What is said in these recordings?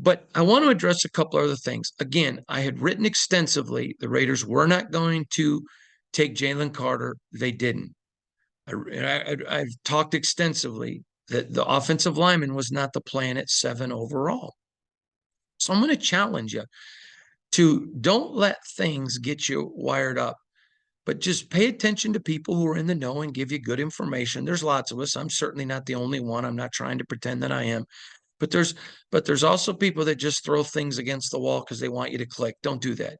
But I want to address a couple other things. Again, I had written extensively the Raiders were not going to take Jalen Carter. They didn't. I've talked extensively that the offensive lineman was not the plan at 7 overall. So I'm going to challenge you to don't let things get you wired up, but just pay attention to people who are in the know and give you good information. There's lots of us. I'm certainly not the only one. I'm not trying to pretend that I am. But there's also people that just throw things against the wall because they want you to click. Don't do that.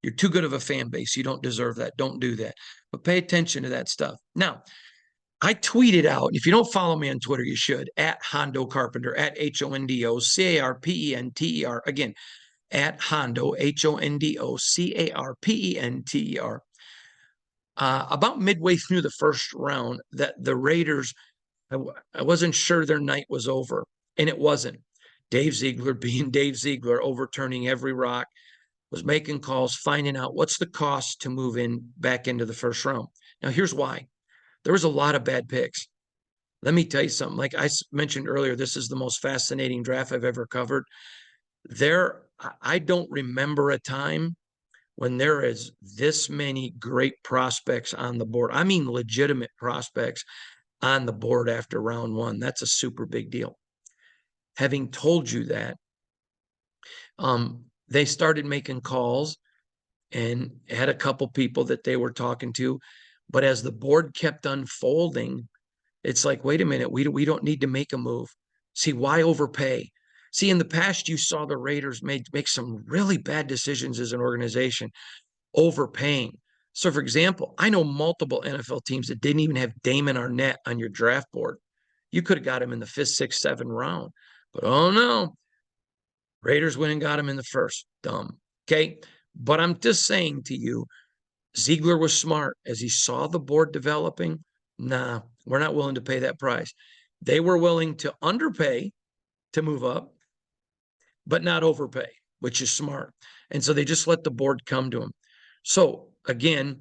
You're too good of a fan base. You don't deserve that. Don't do that. But pay attention to that stuff. Now, I tweeted out, if you don't follow me on Twitter, you should, at Hondo Carpenter, at HondoCarpenter. Again, at Hondo, HondoCarpenter. About midway through the first round, that the Raiders, I wasn't sure their night was over, and it wasn't. Dave Ziegler, being Dave Ziegler, overturning every rock, was making calls, finding out what's the cost to move in back into the first round. Now, here's why. There was a lot of bad picks. Let me tell you something. Like I mentioned earlier, this is the most fascinating draft I've ever covered. I don't remember a time when there is this many great prospects on the board. I mean, legitimate prospects on the board after round one. That's a super big deal. Having told you that, they started making calls and had a couple people that they were talking to. But as the board kept unfolding, it's like, wait a minute, we don't need to make a move. See, why overpay? See, in the past, you saw the Raiders make some really bad decisions as an organization, overpaying. So, for example, I know multiple NFL teams that didn't even have Damon Arnett on your draft board. You could have got him in the fifth, sixth, seventh round. But oh no, Raiders went and got him in the first. Dumb. Okay. But I'm just saying to you, Ziegler was smart as he saw the board developing. Nah, we're not willing to pay that price. They were willing to underpay to move up, but not overpay, which is smart. And so they just let the board come to them. So again,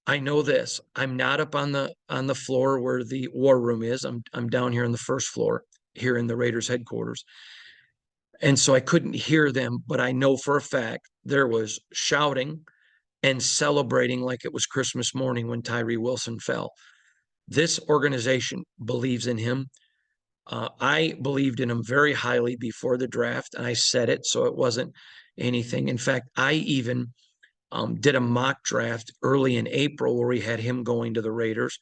I know this. I'm not up on the floor where the war room is. I'm down here on the first floor here in the Raiders headquarters. And so I couldn't hear them, but I know for a fact there was shouting and celebrating like it was Christmas morning when Tyree Wilson fell. This organization believes in him. I believed in him very highly before the draft, and I said it, so it wasn't anything. In fact, I even did a mock draft early in April where we had him going to the Raiders.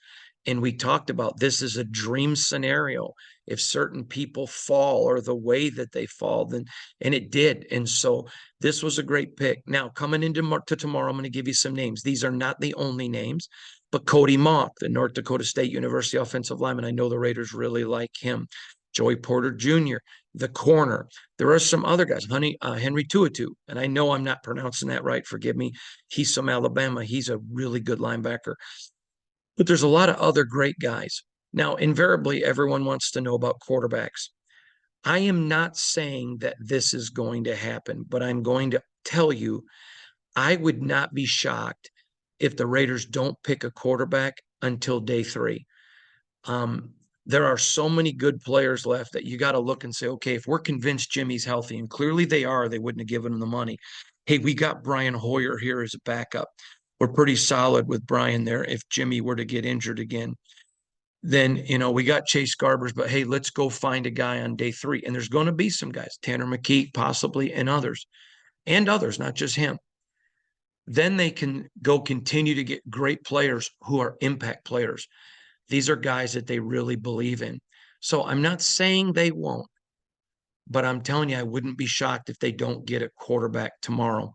And we talked about this is a dream scenario. If certain people fall or the way that they fall, then, and it did. And so this was a great pick. Now, coming into tomorrow, I'm going to give you some names. These are not the only names, but Cody Mauch, the North Dakota State University offensive lineman. I know the Raiders really like him. Joey Porter Jr., the corner. There are some other guys, Henry Tuatu, and I know I'm not pronouncing that right. Forgive me. He's from Alabama. He's a really good linebacker. But there's a lot of other great guys. Now, invariably, everyone wants to know about quarterbacks. I am not saying that this is going to happen, but I'm going to tell you, I would not be shocked if the Raiders don't pick a quarterback until day 3. There are so many good players left that you got to look and say, okay, if we're convinced Jimmy's healthy, and clearly they are, they wouldn't have given him the money. Hey, we got Brian Hoyer here as a backup. We're pretty solid with Brian there. If Jimmy were to get injured again, then, we got Chase Garbers, but hey, let's go find a guy on day 3. And there's going to be some guys, Tanner McKee possibly, and others, not just him. Then they can go continue to get great players who are impact players. These are guys that they really believe in. So I'm not saying they won't, but I'm telling you, I wouldn't be shocked if they don't get a quarterback tomorrow.